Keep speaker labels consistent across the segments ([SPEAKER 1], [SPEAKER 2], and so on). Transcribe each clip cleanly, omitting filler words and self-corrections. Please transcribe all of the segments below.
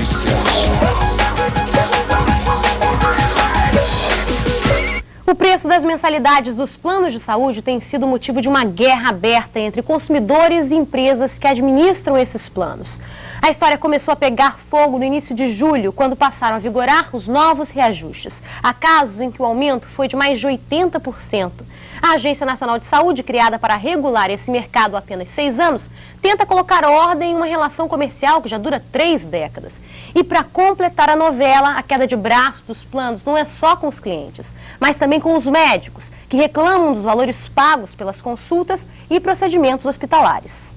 [SPEAKER 1] Notícias.
[SPEAKER 2] O preço das mensalidades dos planos de saúde tem sido motivo de uma guerra aberta entre consumidores e empresas que administram esses planos. A história começou a pegar fogo no início de julho, quando passaram a vigorar os novos reajustes. Há casos em que o aumento foi de mais de 80%. A Agência Nacional de Saúde, criada para regular esse mercado há apenas 6 anos, tenta colocar ordem em uma relação comercial que já dura 3 décadas. E para completar a novela, a queda de braço dos planos não é só com os clientes, mas também com os médicos, que reclamam dos valores pagos pelas consultas e procedimentos hospitalares.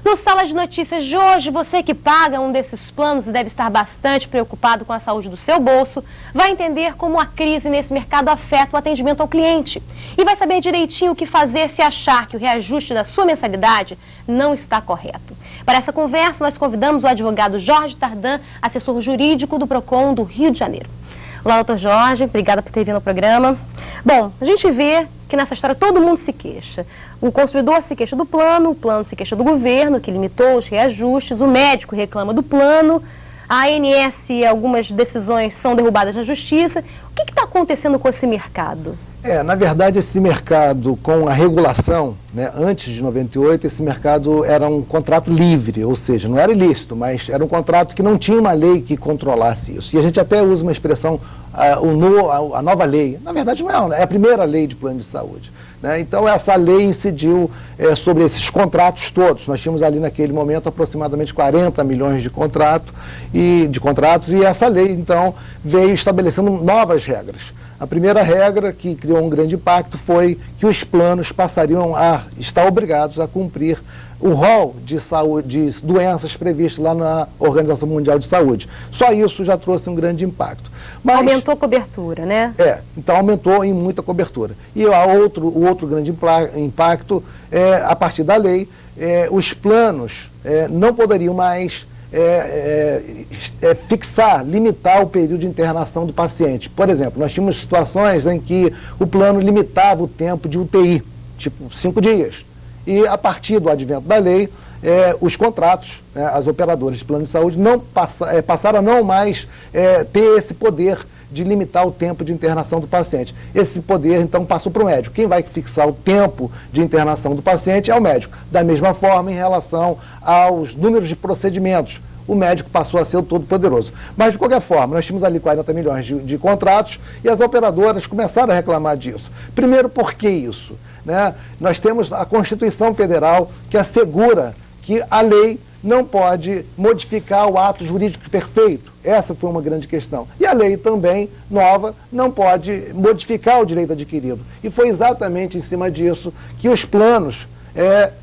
[SPEAKER 2] No Sala de Notícias de hoje, você que paga um desses planos e deve estar bastante preocupado com a saúde do seu bolso, vai entender como a crise nesse mercado afeta o atendimento ao cliente. E vai saber direitinho o que fazer se achar que o reajuste da sua mensalidade não está correto. Para essa conversa, nós convidamos o advogado Jorge Tardan, assessor jurídico do PROCON do Rio de Janeiro. Olá, doutor Jorge, obrigada por ter vindo ao programa. Bom, a gente vê que nessa história todo mundo se queixa. O consumidor se queixa do plano, o plano se queixa do governo, que limitou os reajustes, o médico reclama do plano, a ANS, algumas decisões são derrubadas na justiça. O que está acontecendo com esse mercado?
[SPEAKER 3] Na verdade, esse mercado, com a regulação, antes de 98, esse mercado era um contrato livre, ou seja, não era ilícito, mas era um contrato que não tinha uma lei que controlasse isso. E a gente até usa uma expressão, a nova lei. Na verdade, não é a primeira lei de plano de saúde. Então, essa lei incidiu sobre esses contratos todos. Nós tínhamos ali, naquele momento, aproximadamente 40 milhões de contratos, e essa lei, então, veio estabelecendo novas regras. A primeira regra, que criou um grande impacto, foi que os planos passariam a estar obrigados a cumprir o rol de saúde, de doenças previstas lá na Organização Mundial de Saúde. Só isso já trouxe um grande impacto. Mas,
[SPEAKER 2] aumentou a cobertura, né?
[SPEAKER 3] Então aumentou em muita cobertura. E o outro grande impacto, a partir da lei, os planos não poderiam mais limitar o período de internação do paciente. Por exemplo, nós tínhamos situações em que o plano limitava o tempo de UTI, tipo 5 dias. E a partir do advento da lei, os contratos, as operadoras de plano de saúde passaram a não mais ter esse poder de limitar o tempo de internação do paciente. Esse poder, então, passou para o médico. Quem vai fixar o tempo de internação do paciente é o médico. Da mesma forma, em relação aos números de procedimentos, o médico passou a ser o todo-poderoso. Mas, de qualquer forma, nós tínhamos ali 40 milhões de contratos e as operadoras começaram a reclamar disso. Primeiro, por que isso? Nós temos a Constituição Federal que assegura que a lei não pode modificar o ato jurídico perfeito. Essa foi uma grande questão. E a lei também, nova, não pode modificar o direito adquirido. E foi exatamente em cima disso que os planos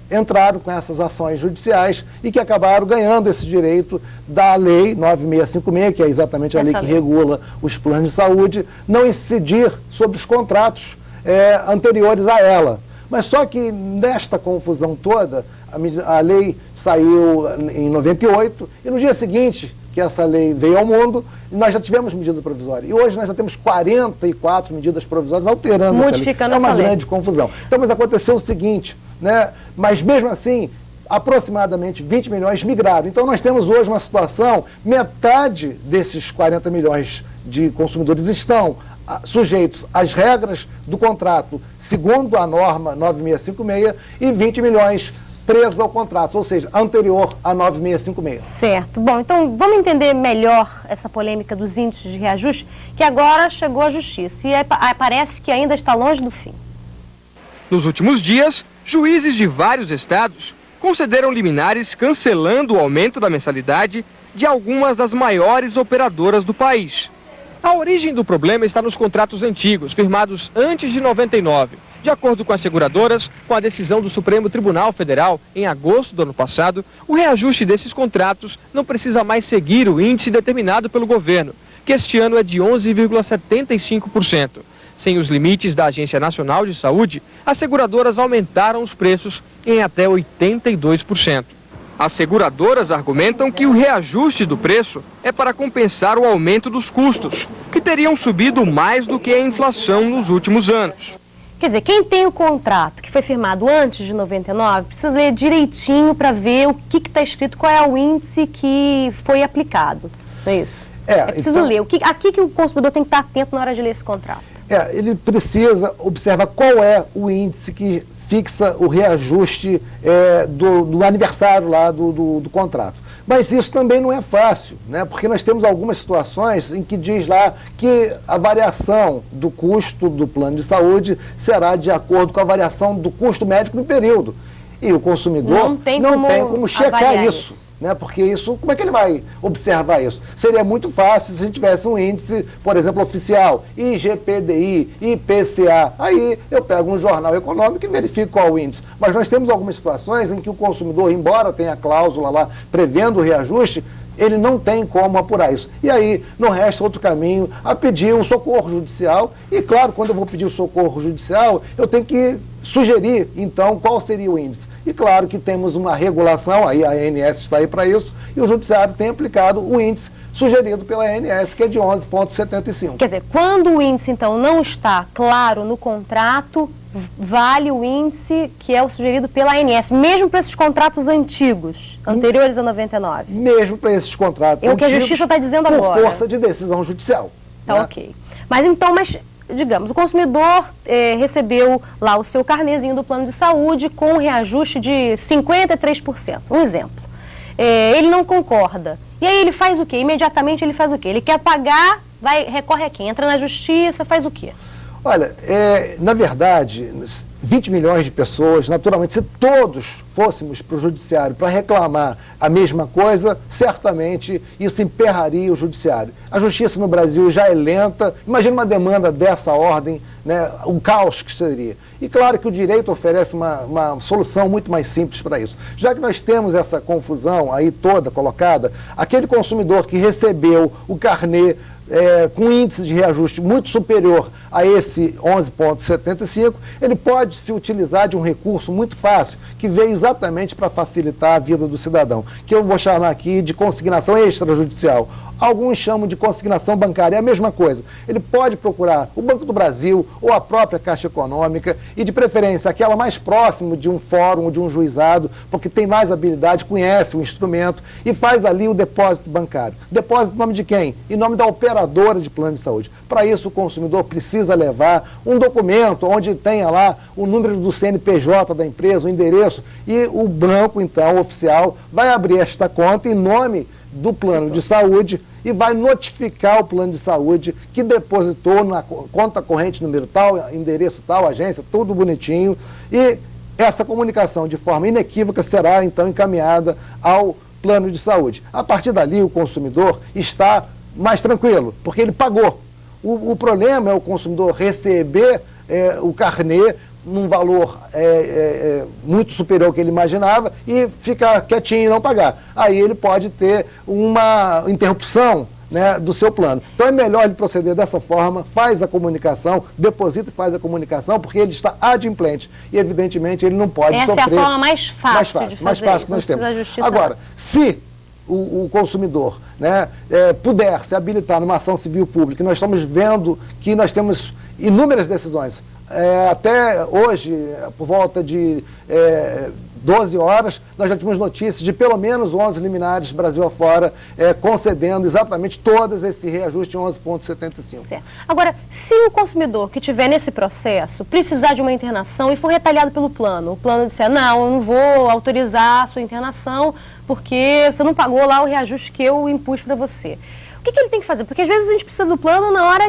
[SPEAKER 3] entraram com essas ações judiciais e que acabaram ganhando esse direito da lei 9656, que é exatamente a lei que regula os planos de saúde, não incidir sobre os contratos anteriores a ela. Mas só que nesta confusão toda, a lei saiu em 98 e no dia seguinte que essa lei veio ao mundo, nós já tivemos medida provisória. E hoje nós já temos 44 medidas provisórias alterando
[SPEAKER 2] modificando
[SPEAKER 3] essa lei. É uma
[SPEAKER 2] lei.
[SPEAKER 3] grande confusão. Então, mas aconteceu o seguinte, mas mesmo assim, aproximadamente 20 milhões migraram. Então nós temos hoje uma situação, metade desses 40 milhões de consumidores estão sujeitos às regras do contrato, segundo a norma 9656, e 20 milhões presos ao contrato, ou seja, anterior a 9656.
[SPEAKER 2] Certo. Bom, então vamos entender melhor essa polêmica dos índices de reajuste, que agora chegou à justiça e parece que ainda está longe do fim.
[SPEAKER 4] Nos últimos dias, juízes de vários estados concederam liminares cancelando o aumento da mensalidade de algumas das maiores operadoras do país. A origem do problema está nos contratos antigos, firmados antes de 99. De acordo com as seguradoras, com a decisão do Supremo Tribunal Federal, em agosto do ano passado, o reajuste desses contratos não precisa mais seguir o índice determinado pelo governo, que este ano é de 11,75%. Sem os limites da Agência Nacional de Saúde, as seguradoras aumentaram os preços em até 82%. As seguradoras argumentam que o reajuste do preço é para compensar o aumento dos custos, que teriam subido mais do que a inflação nos últimos anos.
[SPEAKER 2] Quer dizer, quem tem o contrato que foi firmado antes de 99, precisa ler direitinho para ver o que está escrito, qual é o índice que foi aplicado. Não é isso? É preciso
[SPEAKER 3] então,
[SPEAKER 2] ler. Aqui que o consumidor tem que estar atento na hora de ler esse contrato.
[SPEAKER 3] Ele precisa observar qual é o índice que fixa o reajuste do aniversário lá do contrato. Mas isso também não é fácil, né? Porque nós temos algumas situações em que diz lá que a variação do custo do plano de saúde será de acordo com a variação do custo médico no período. E o consumidor não tem como checar isso. Né? Porque isso, como é que ele vai observar isso? Seria muito fácil se a gente tivesse um índice, por exemplo, oficial, IGPDI, IPCA. Aí eu pego um jornal econômico e verifico qual é o índice. Mas nós temos algumas situações em que o consumidor, embora tenha a cláusula lá prevendo o reajuste, ele não tem como apurar isso. E aí não resta outro caminho a pedir um socorro judicial. E claro, quando eu vou pedir o socorro judicial, eu tenho que sugerir, então, qual seria o índice. E claro que temos uma regulação, aí a ANS está aí para isso, e o Judiciário tem aplicado o índice sugerido pela ANS, que é de 11,75.
[SPEAKER 2] Quer dizer, quando o índice, então, não está claro no contrato, vale o índice que é o sugerido pela ANS, mesmo para esses contratos antigos, anteriores a 99?
[SPEAKER 3] Mesmo para esses contratos antigos.
[SPEAKER 2] É o que a Justiça está dizendo agora.
[SPEAKER 3] Por força de decisão judicial.
[SPEAKER 2] Tá, né? Ok. Mas então, digamos, o consumidor recebeu lá o seu carnezinho do plano de saúde com um reajuste de 53%, um exemplo. Ele não concorda. E aí ele faz o quê? Imediatamente ele faz o quê? Ele quer pagar, recorre a quem? Entra na justiça, faz o quê?
[SPEAKER 3] Olha, na verdade, 20 milhões de pessoas, naturalmente, se todos fôssemos para o judiciário para reclamar a mesma coisa, certamente isso emperraria o judiciário. A justiça no Brasil já é lenta, imagina uma demanda dessa ordem, né, o caos que seria. E claro que o direito oferece uma solução muito mais simples para isso. Já que nós temos essa confusão aí toda colocada, aquele consumidor que recebeu o carnê com índice de reajuste muito superior a esse 11,75, ele pode se utilizar de um recurso muito fácil, que veio exatamente para facilitar a vida do cidadão, que eu vou chamar aqui de consignação extrajudicial. Alguns chamam de consignação bancária, é a mesma coisa. Ele pode procurar o Banco do Brasil ou a própria Caixa Econômica e, de preferência, aquela mais próxima de um fórum, de um juizado, porque tem mais habilidade, conhece o instrumento e faz ali o depósito bancário. Depósito em nome de quem? Em nome da operadora de plano de saúde. Para isso, o consumidor precisa levar um documento onde tenha lá o número do CNPJ da empresa, o endereço, e o banco, então, oficial, vai abrir esta conta em nome do plano de saúde e vai notificar o plano de saúde que depositou na conta corrente número tal, endereço tal, agência, tudo bonitinho, e essa comunicação de forma inequívoca será então encaminhada ao plano de saúde. A partir dali o consumidor está mais tranquilo, porque ele pagou. O problema é o consumidor receber o carnê num valor muito superior ao que ele imaginava e ficar quietinho e não pagar. Aí ele pode ter uma interrupção, né, do seu plano. Então é melhor ele proceder dessa forma, faz a comunicação, deposita e faz a comunicação, porque ele está adimplente e evidentemente ele não pode sofrer. Essa
[SPEAKER 2] é a forma mais fácil de fazer
[SPEAKER 3] mais fácil que nós temos. Agora, se o consumidor, né, puder se habilitar numa ação civil pública, nós estamos vendo que nós temos inúmeras decisões. Até hoje, por volta de 12 horas, nós já tínhamos notícias de pelo menos 11 liminares Brasil afora concedendo exatamente todas esse reajuste de 11,75.
[SPEAKER 2] Certo. Agora, se o consumidor que estiver nesse processo precisar de uma internação e for retalhado pelo plano, o plano disser, não, eu não vou autorizar a sua internação porque você não pagou lá o reajuste que eu impus para você. O que ele tem que fazer? Porque às vezes a gente precisa do plano na hora